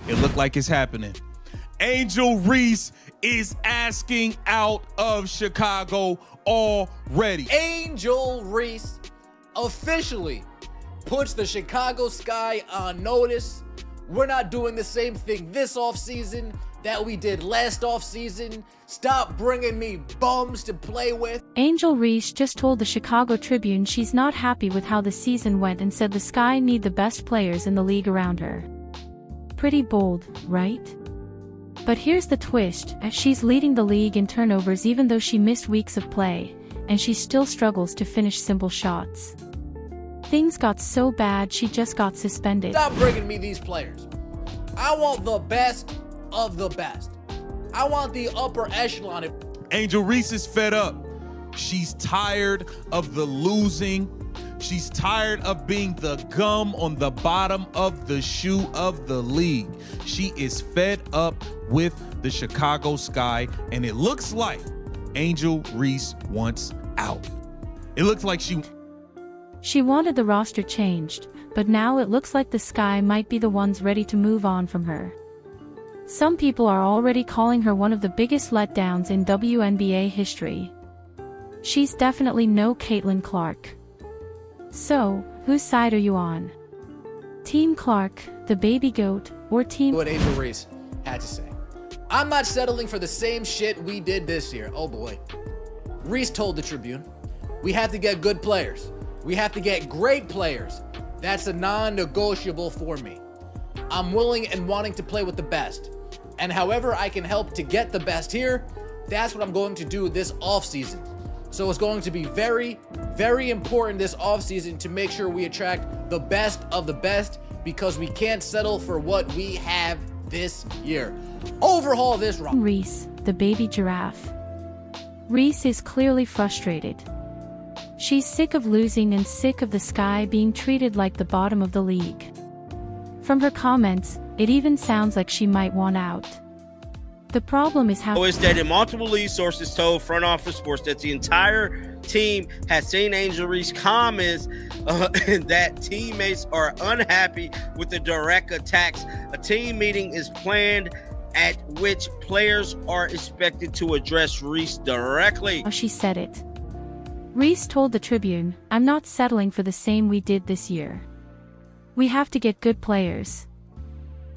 It looked like it's happening. Angel Reese is asking out of Chicago already. Angel Reese officially puts the Chicago Sky on notice. We're not doing the same thing this offseason that we did last offseason. Stop bringing me bums to play with. Angel Reese just told the Chicago Tribune she's not happy with how the season went and said the Sky need the best players in the league around her. Pretty bold, right? But here's the twist, as she's leading the league in turnovers even though she missed weeks of play, and she still struggles to finish simple shots. Things got so bad she just got suspended. Stop bringing me these players. I want the best of the best. I want the upper echelon. Angel Reese is fed up. She's tired of the losing. She's tired of being the gum on the bottom of the shoe of the league. She is fed up with the Chicago Sky, and it looks like Angel Reese wants out. It looks like She wanted the roster changed, but now it looks like the Sky might be the ones ready to move on from her. Some people are already calling her one of the biggest letdowns in WNBA history. She's definitely no Caitlin Clark. So, whose side are you on? Team Clark, the baby goat, or team... What Angel Reese had to say. I'm not settling for the same shit we did this year. Oh boy. Reese told the Tribune, we have to get good players. We have to get great players. That's a non-negotiable for me. I'm willing and wanting to play with the best. And however I can help to get the best here, that's what I'm going to do this offseason. So it's going to be very, very important this offseason to make sure we attract the best of the best, because we can't settle for what we have this year. Overhaul this roster. Reese, the baby giraffe. Reese is clearly frustrated. She's sick of losing and sick of the Sky being treated like the bottom of the league. From her comments, it even sounds like she might want out. The problem is how... It's that multiple lead sources told Front Office Sports that the entire team has seen Angel Reese comments that teammates are unhappy with the direct attacks. A team meeting is planned at which players are expected to address Reese directly. She said it. Reese told the Tribune, I'm not settling for the same we did this year. We have to get good players.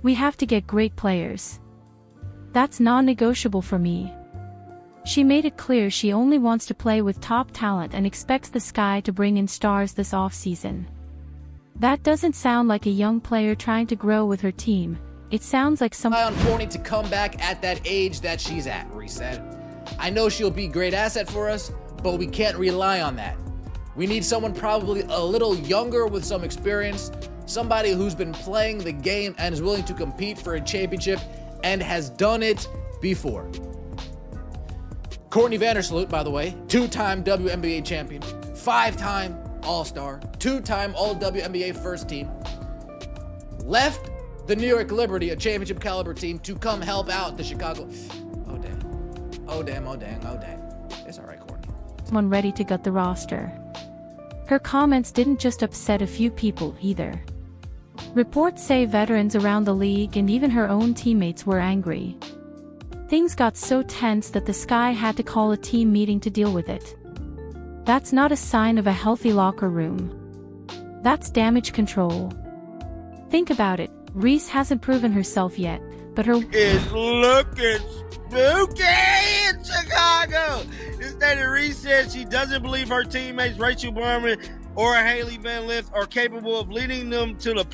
We have to get great players. That's non-negotiable for me. She made it clear she only wants to play with top talent and expects the Sky to bring in stars this offseason. That doesn't sound like a young player trying to grow with her team. It sounds like some... on Forney to come back at that age that she's at, Reese said. I know she'll be a great asset for us, but we can't rely on that. We need someone probably a little younger with some experience, somebody who's been playing the game and is willing to compete for a championship and has done it before. Courtney Vandersloot, by the way, two-time WNBA champion, 5-time All-Star, 2-time All-WNBA first team, left the New York Liberty, a championship caliber team, to come help out the Chicago... Oh, damn. Oh, damn, oh, dang, oh, dang. It's all right, Courtney. Someone ready to gut the roster. Her comments didn't just upset a few people either. Reports say veterans around the league and even her own teammates were angry. Things got so tense that the Sky had to call a team meeting to deal with it. That's not a sign of a healthy locker room. That's damage control. Think about it, Reese hasn't proven herself yet, but her is looking spooky in Chicago. Instead, Reese said she doesn't believe her teammates Rachel Berman or Haley Van Lith are capable of leading them to the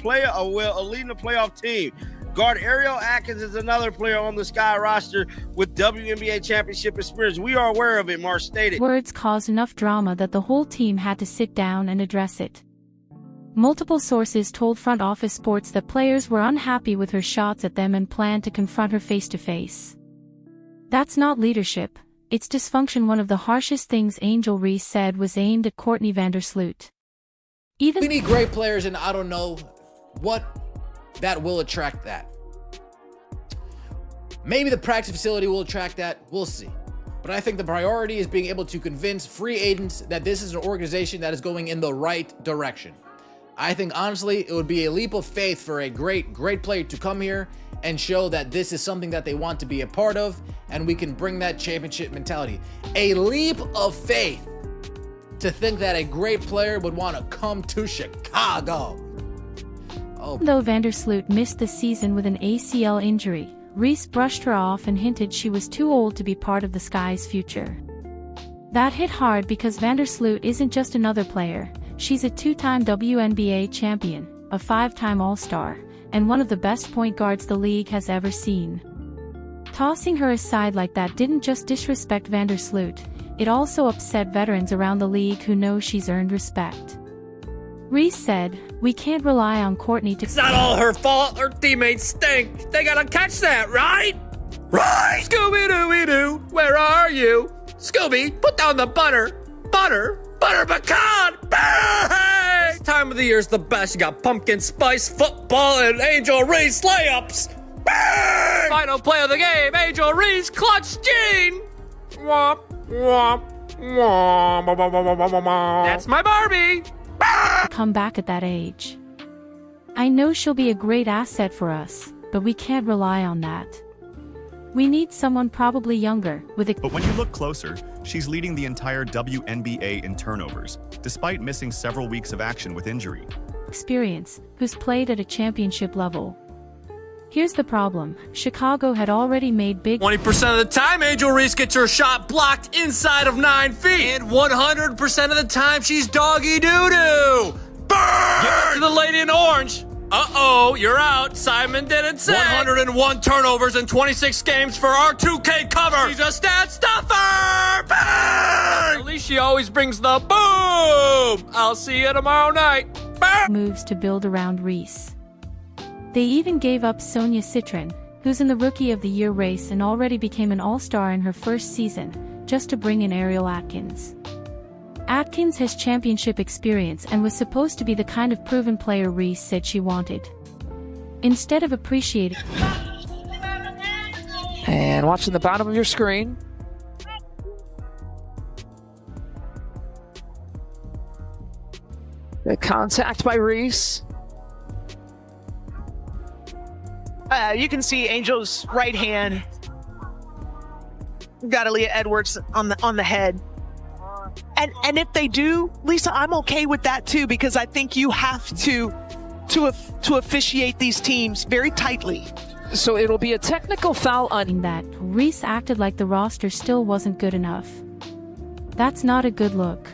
leading the playoff team. Guard Ariel Atkins is another player on the Sky roster with WNBA championship experience. We are aware of it, Marsh stated. Words caused enough drama that the whole team had to sit down and address it. Multiple sources told Front Office Sports that players were unhappy with her shots at them and planned to confront her face-to-face. That's not leadership, it's dysfunction. One of the harshest things Angel Reese said was aimed at Courtney Vandersloot. We need great players, and I don't know what that will attract that. Maybe the practice facility will attract that, we'll see. But I think the priority is being able to convince free agents that this is an organization that is going in the right direction. I think honestly, it would be a leap of faith for a great player to come here and show that this is something that they want to be a part of, and we can bring that championship mentality. A leap of faith to think that a great player would want to come to Chicago. Though Vandersloot missed the season with an ACL injury, Reese brushed her off and hinted she was too old to be part of the Sky's future. That hit hard because Vandersloot isn't just another player, she's a two-time WNBA champion, a five-time All-Star, and one of the best point guards the league has ever seen. Tossing her aside like that didn't just disrespect Vandersloot, it also upset veterans around the league who know she's earned respect. Reese said, "We can't rely on Courtney to— It's not all her fault, her teammates stink. They gotta catch that, right? Right! Scooby-Dooby-Doo, where are you? Scooby, put down the butter. Butter pecan! Bang! This time of the year's the best. You got pumpkin spice, football, and Angel Reese layups. Bang! Final play of the game, Angel Reese, clutch Gene! Womp, womp, womp. That's my Barbie! come back at that age. I know she'll be a great asset for us, but we can't rely on that. We need someone probably younger, with a— But when you look closer, she's leading the entire WNBA in turnovers, despite missing several weeks of action with injury. experience, who's played at a championship level. Here's the problem, Chicago had already made big— 20% of the time, Angel Reese gets her shot blocked inside of 9 feet. And 100% of the time, she's doggy doo-doo. Burn! Give it to the lady in orange. Uh-oh, you're out. Simon didn't say. 101 turnovers in 26 games for our 2K cover. She's a stat stuffer. Bang! At least she always brings the boom. I'll see you tomorrow night. Bang! moves to build around Reese. They even gave up Sonia Citron, who's in the Rookie of the Year race and already became an all-star in her first season, just to bring in Ariel Atkins. Atkins has championship experience and was supposed to be the kind of proven player Reese said she wanted. Instead of appreciating— And watching the bottom of your screen. The contact by Reese. You can see Angel's right hand got Aaliyah Edwards on the head. And if they do, Lisa, I'm okay with that too, because I think you have to officiate these teams very tightly. So it'll be a technical foul on that. Reese acted like the roster still wasn't good enough. That's not a good look.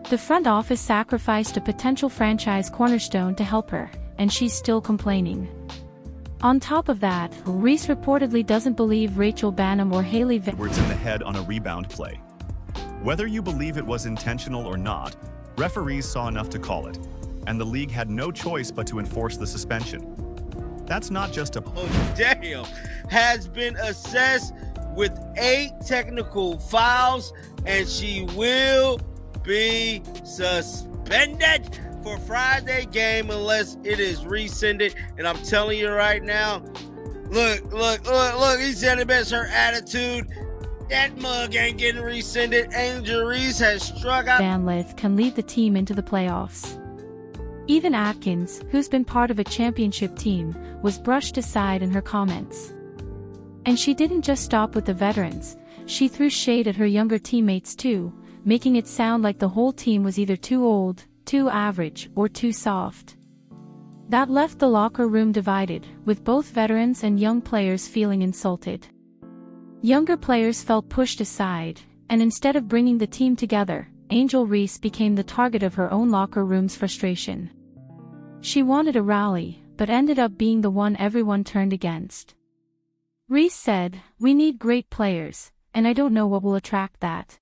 The front office sacrificed a potential franchise cornerstone to help her, and she's still complaining. On top of that, Reese reportedly doesn't believe Rachel Banham or Haley Edwards in the head on a rebound play. Whether you believe it was intentional or not, referees saw enough to call it, and the league had no choice but to enforce the suspension. That's not just a— Oh, damn. Has been assessed with 8 technical fouls, and she will be suspended for Friday game unless it is rescinded. And I'm telling you right now, look, he said it best, her attitude. That mug ain't getting rescinded. Angel Reese has struck out. Van Lith can lead the team into the playoffs. Even Atkins, who's been part of a championship team, was brushed aside in her comments. And she didn't just stop with the veterans, she threw shade at her younger teammates too, making it sound like the whole team was either too old, too average, or too soft. That left the locker room divided, with both veterans and young players feeling insulted. Younger players felt pushed aside, and instead of bringing the team together, Angel Reese became the target of her own locker room's frustration. She wanted a rally, but ended up being the one everyone turned against. Reese said, "We need great players, and I don't know what will attract that.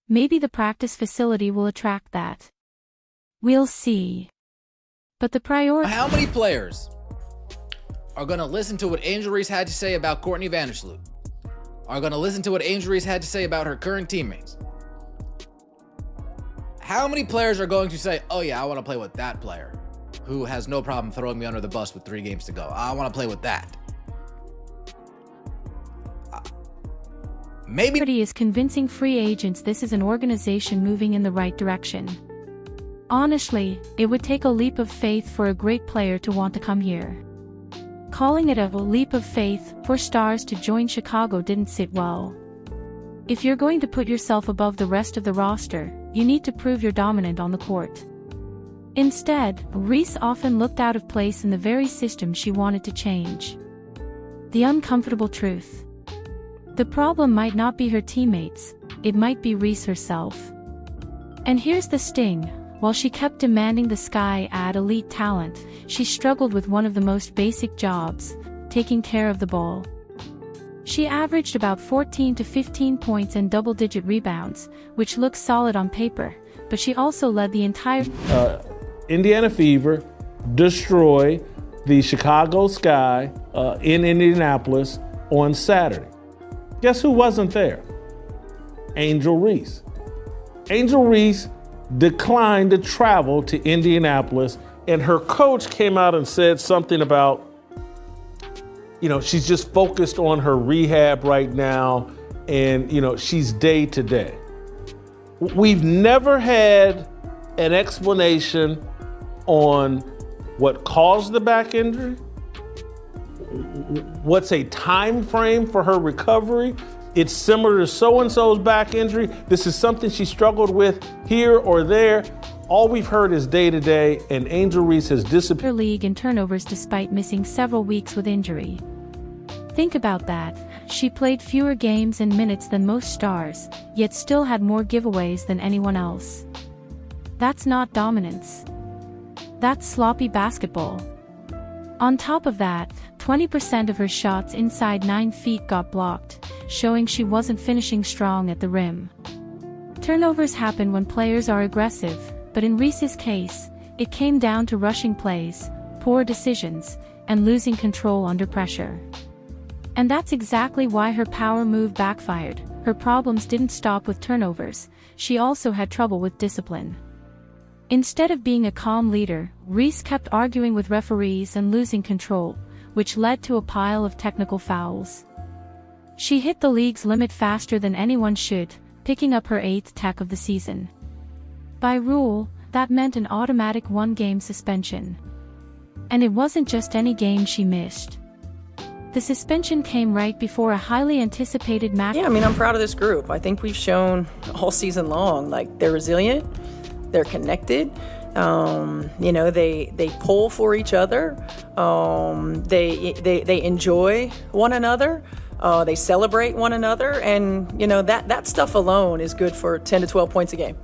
Maybe the practice facility will attract that. We'll see." But the priority— How many players are going to listen to what Angel Reese had to say about Courtney Vandersloot? Are going to listen to what Angel Reese had to say about her current teammates? How many players are going to say, "Oh yeah, I want to play with that player who has no problem throwing me under the bus with 3 games to go. I want to play with that"? Maybe is convincing free agents this is an organization moving in the right direction. Honestly, it would take a leap of faith for a great player to want to come here. Calling it a leap of faith for stars to join Chicago didn't sit well. If you're going to put yourself above the rest of the roster, you need to prove you're dominant on the court. Instead, Reese often looked out of place in the very system she wanted to change. The uncomfortable truth. The problem might not be her teammates, it might be Reese herself. And here's the sting. While she kept demanding the Sky add elite talent, she struggled with one of the most basic jobs, taking care of the ball. She averaged about 14 to 15 points and double-digit rebounds, which looks solid on paper, but she also led the entire Indiana Fever destroy the Chicago Sky in Indianapolis on Saturday. Guess who wasn't there? Angel Reese. Angel Reese declined to travel to Indianapolis, and her coach came out and said something about, she's just focused on her rehab right now, and, she's day to day. We've never had an explanation on what caused the back injury, what's a time frame for her recovery. It's similar to so-and-so's back injury. This is something she struggled with here or there. All we've heard is day-to-day, and Angel Reese has disappeared. League in turnovers despite missing several weeks with injury. Think about that. She played fewer games and minutes than most stars, yet still had more giveaways than anyone else. That's not dominance. That's sloppy basketball. On top of that, 20% of her shots inside 9 feet got blocked, showing she wasn't finishing strong at the rim. Turnovers happen when players are aggressive, but in Reese's case, it came down to rushing plays, poor decisions, and losing control under pressure. And that's exactly why her power move backfired. Her problems didn't stop with turnovers, she also had trouble with discipline. Instead of being a calm leader, Reese kept arguing with referees and losing control, which led to a pile of technical fouls. She hit the league's limit faster than anyone should, picking up her 8th tech of the season. By rule, that meant an automatic 1-game suspension. And it wasn't just any game she missed. The suspension came right before a highly anticipated match. Yeah, I'm proud of this group. I think we've shown all season long, they're resilient, they're connected, they pull for each other, they enjoy one another, they celebrate one another, and that stuff alone is good for 10 to 12 points a game.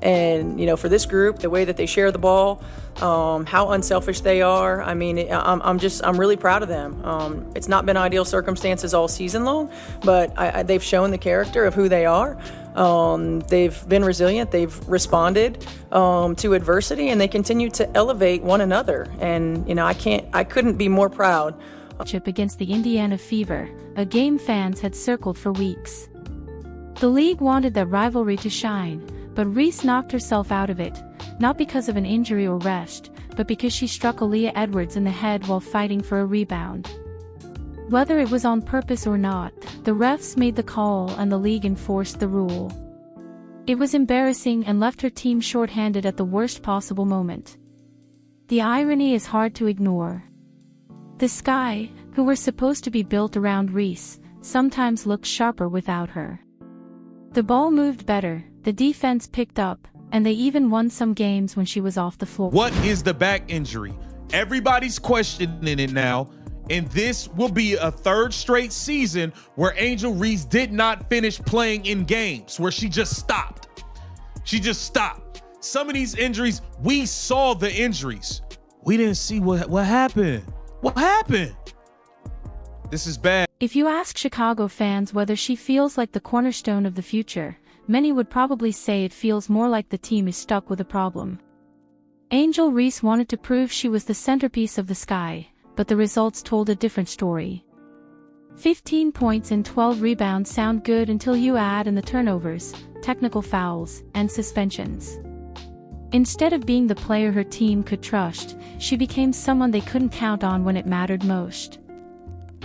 And for this group, the way that they share the ball, how unselfish they are, I'm really proud of them. It's not been ideal circumstances all season long, but they've shown the character of who they are. They've been resilient, they've responded to adversity, and they continue to elevate one another. And I couldn't be more proud. Against the Indiana Fever, a game fans had circled for weeks. The league wanted that rivalry to shine, but Reese knocked herself out of it, not because of an injury or rest, but because she struck Aaliyah Edwards in the head while fighting for a rebound. Whether it was on purpose or not, the refs made the call and the league enforced the rule. It was embarrassing and left her team shorthanded at the worst possible moment. The irony is hard to ignore. The Sky, who were supposed to be built around Reese, sometimes looked sharper without her. The ball moved better, the defense picked up, and they even won some games when she was off the floor. What is the back injury? Everybody's questioning it now, and this will be a 3rd straight season where Angel Reese did not finish playing in games, where she just stopped. She just stopped. Some of these injuries, we saw the injuries. We didn't see what happened. What happened? This is bad. If you ask Chicago fans whether she feels like the cornerstone of the future, many would probably say it feels more like the team is stuck with a problem. Angel Reese wanted to prove she was the centerpiece of the Sky, but the results told a different story. 15 points and 12 rebounds sound good until you add in the turnovers, technical fouls, and suspensions. Instead of being the player her team could trust, she became someone they couldn't count on when it mattered most.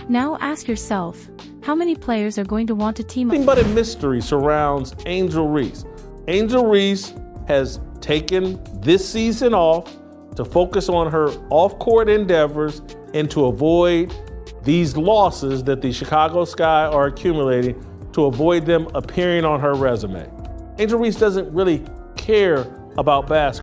Now ask yourself, how many players are going to want to team up? Nothing but a mystery surrounds Angel Reese. Angel Reese has taken this season off to focus on her off-court endeavors and to avoid these losses that the Chicago Sky are accumulating, to avoid them appearing on her resume. Angel Reese doesn't really care about basketball.